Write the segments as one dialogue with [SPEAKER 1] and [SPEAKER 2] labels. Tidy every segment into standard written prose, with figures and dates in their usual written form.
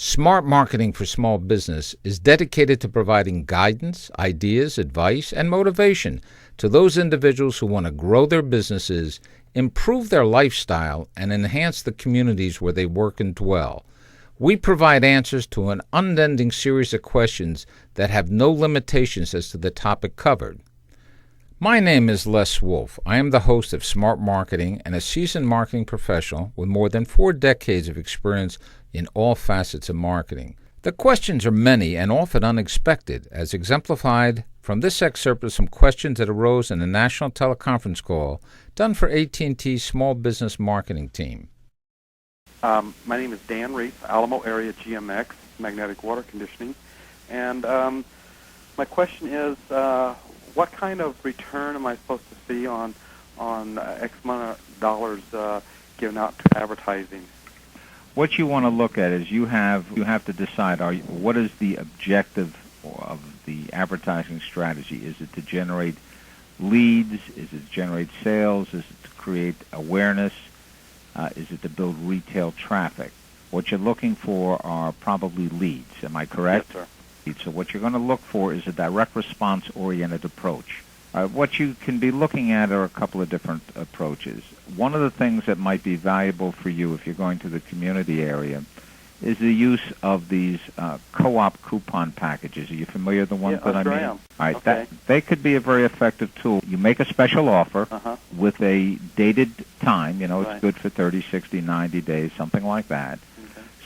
[SPEAKER 1] Smart Marketing for Small Business is dedicated to providing guidance, ideas, advice, and motivation to those individuals who want to grow their businesses, improve their lifestyle, and enhance the communities where they work and dwell. We provide answers to an unending series of questions that have no limitations as to the topic covered. My name is Les Wolf. I am the host of Smart Marketing and a seasoned marketing professional with more than 4 decades of experience in all facets of marketing. The questions are many and often unexpected, as exemplified from this excerpt of some questions that arose in a national teleconference call done for AT&T's small business marketing team.
[SPEAKER 2] My name is Dan Reese, Alamo Area GMX, Magnetic Water Conditioning, and my question is, what kind of return am I supposed to see on X amount of dollars given out to advertising?
[SPEAKER 3] What you want to look at is you have to decide what is the objective of the advertising strategy. Is it to generate leads? Is it to generate sales? Is it to create awareness? Is it to build retail traffic? What you're looking for are probably leads. Am I correct?
[SPEAKER 2] Yes, sir.
[SPEAKER 3] So what you're going to look for is a direct response-oriented approach. What you can be looking at are a couple of different approaches. One of the things that might be valuable for you if you're going to the community area is the use of these co-op coupon packages. Are you familiar with the ones that I mean?
[SPEAKER 2] Sure am.
[SPEAKER 3] All right,
[SPEAKER 2] okay.
[SPEAKER 3] They could be a very effective tool. You make a special offer with a dated time. It's good for 30, 60, 90 days, something like that.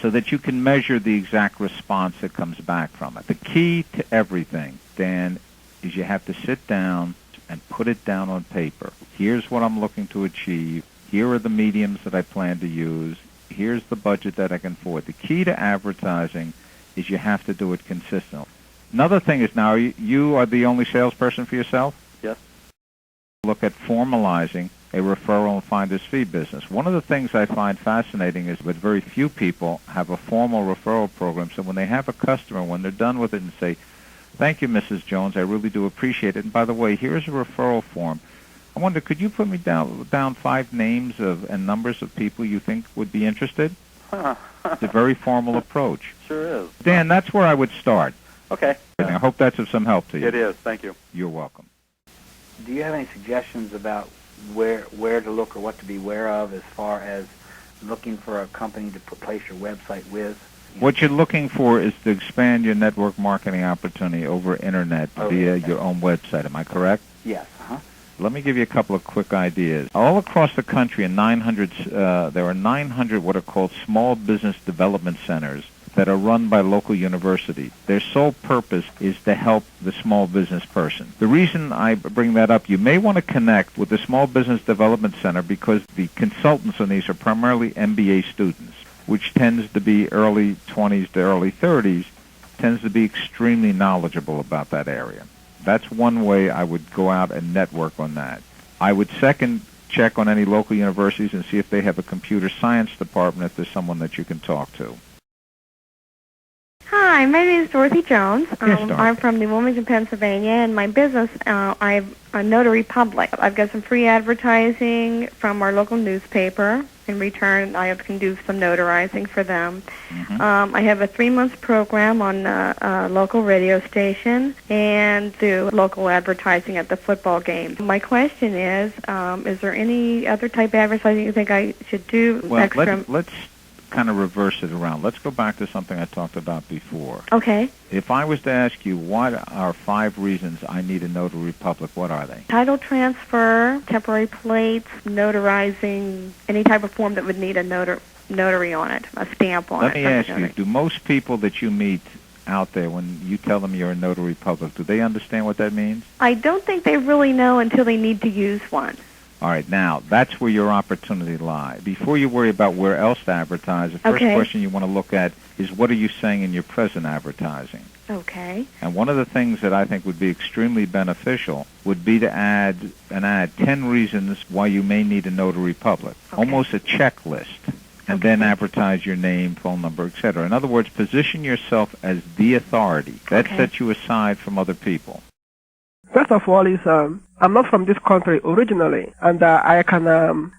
[SPEAKER 3] So that you can measure the exact response that comes back from it. The key to everything, Dan, is you have to sit down and put it down on paper. Here's what I'm looking to achieve. Here are the mediums that I plan to use. Here's the budget that I can afford. The key to advertising is you have to do it consistently. Another thing is now you are the only salesperson for yourself?
[SPEAKER 2] Yes.
[SPEAKER 3] Look at formalizing a referral and finder's fee business. One of the things I find fascinating is that very few people have a formal referral program. So when they have a customer, when they're done with it and say, "Thank you, Mrs. Jones, I really do appreciate it. And by the way, here's a referral form. I wonder, could you put me down 5 names and numbers of people you think would be interested?" It's a very formal approach.
[SPEAKER 2] Sure is.
[SPEAKER 3] Dan, that's where I would start.
[SPEAKER 2] Okay.
[SPEAKER 3] I hope that's of some help to you.
[SPEAKER 2] It is. Thank you.
[SPEAKER 3] You're welcome.
[SPEAKER 4] Do you have any suggestions about where to look or what to beware of as far as looking for a company to place your website with?
[SPEAKER 3] What you're looking for is to expand your network marketing opportunity over Internet via your own website. Am I correct?
[SPEAKER 4] Yes.
[SPEAKER 3] Let me give you a couple of quick ideas. All across the country, there are 900 what are called small business development centers that are run by local universities. Their sole purpose is to help the small business person. The reason I bring that up, you may want to connect with the Small Business Development Center because the consultants on these are primarily MBA students, which tends to be early 20s to early 30s, tends to be extremely knowledgeable about that area. That's one way I would go out and network on that. I would second check on any local universities and see if they have a computer science department, if there's someone that you can talk to.
[SPEAKER 5] Hi, my name is Dorothy Jones.
[SPEAKER 3] Yes, Dorothy.
[SPEAKER 5] I'm from New Wilmington, Pennsylvania, and my business, I'm a notary public. I've got some free advertising from our local newspaper. In return, I can do some notarizing for them. I have a 3-month program on a local radio station and do local advertising at the football game. My question is there any other type of advertising you think I should do?
[SPEAKER 3] Well, let's kind of reverse it around. Let's go back to something I talked about before.
[SPEAKER 5] Okay.
[SPEAKER 3] If I was to ask you what are 5 reasons I need a notary public, what are they?
[SPEAKER 5] Title transfer, temporary plates, notarizing, any type of form that would need a notary on it, a stamp on it.
[SPEAKER 3] Let me ask you, do most people that you meet out there, when you tell them you're a notary public, do they understand what that means?
[SPEAKER 5] I don't think they really know until they need to use one.
[SPEAKER 3] All right, now, that's where your opportunity lies. Before you worry about where else to advertise, the first question you want to look at is what are you saying in your present advertising?
[SPEAKER 5] Okay.
[SPEAKER 3] And one of the things that I think would be extremely beneficial would be to add 10 reasons why you may need a notary public, almost a checklist, and then advertise your name, phone number, etc. In other words, position yourself as the authority. That sets you aside from other people.
[SPEAKER 6] First of all, I'm not from this country originally, and I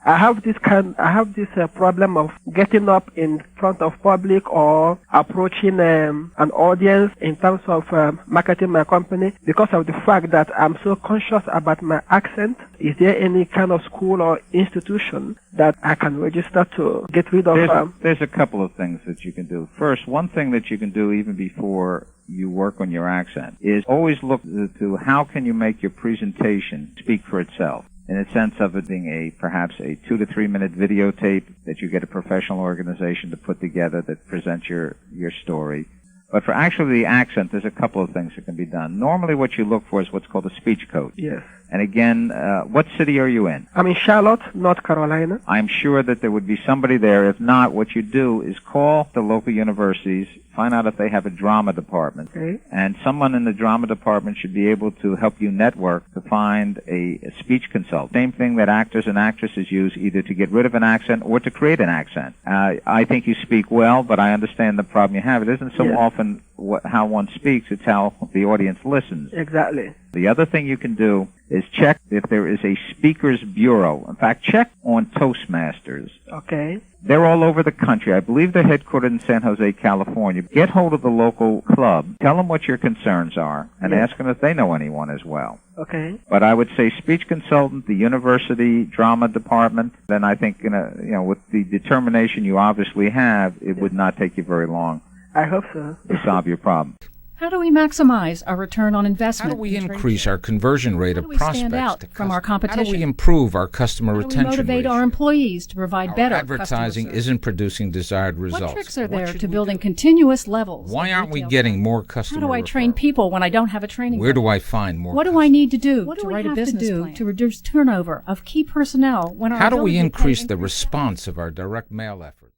[SPEAKER 6] have this problem of getting up in front of public or approaching an audience in terms of marketing my company because of the fact that I'm so conscious about my accent. Is there any kind of school or institution that I can register to get rid of?
[SPEAKER 3] There's a couple of things that you can do. First, one thing that you can do even before you work on your accent is always look to how can you make your presentation speak for itself, in the sense of it being perhaps a 2 to 3 minute videotape that you get a professional organization to put together that presents your story. But for actually the accent, there's a couple of things that can be done. Normally what you look for is what's called a speech coach.
[SPEAKER 6] Yes.
[SPEAKER 3] And again, what city are you in?
[SPEAKER 6] I'm in Charlotte, North Carolina.
[SPEAKER 3] I'm sure that there would be somebody there. If not, what you do is call the local universities, find out if they have a drama department.
[SPEAKER 6] Okay.
[SPEAKER 3] And someone in the drama department should be able to help you network to find a speech consultant. Same thing that actors and actresses use, either to get rid of an accent or to create an accent. I think you speak well, but I understand the problem you have. It isn't so often how one speaks, it's how the audience listens.
[SPEAKER 6] Exactly.
[SPEAKER 3] The other thing you can do is check if there is a speakers bureau. In fact, check on Toastmasters.
[SPEAKER 6] Okay.
[SPEAKER 3] They're all over the country. I believe they're headquartered in San Jose, California. Get hold of the local club. Tell them what your concerns are, and ask them if they know anyone as well.
[SPEAKER 6] Okay.
[SPEAKER 3] But I would say speech consultant, the university drama department. Then I think, with the determination you obviously have, it would not take you very long.
[SPEAKER 6] I hope so.
[SPEAKER 3] To solve your problem.
[SPEAKER 7] How do we maximize our return on investment?
[SPEAKER 1] How do we increase our conversion rate of prospects?
[SPEAKER 7] Stand out from our competition?
[SPEAKER 1] How do we improve our customer retention
[SPEAKER 7] How do we motivate our employees to provide better
[SPEAKER 1] advertising isn't producing desired results?
[SPEAKER 7] What tricks are there to building continuous levels?
[SPEAKER 1] Why aren't we getting more customer
[SPEAKER 7] How do I train people when I don't have a training
[SPEAKER 1] Where do I find more
[SPEAKER 7] What do I need to do to write a business plan to reduce turnover of key personnel when our
[SPEAKER 1] How do we increase the response of our direct mail efforts?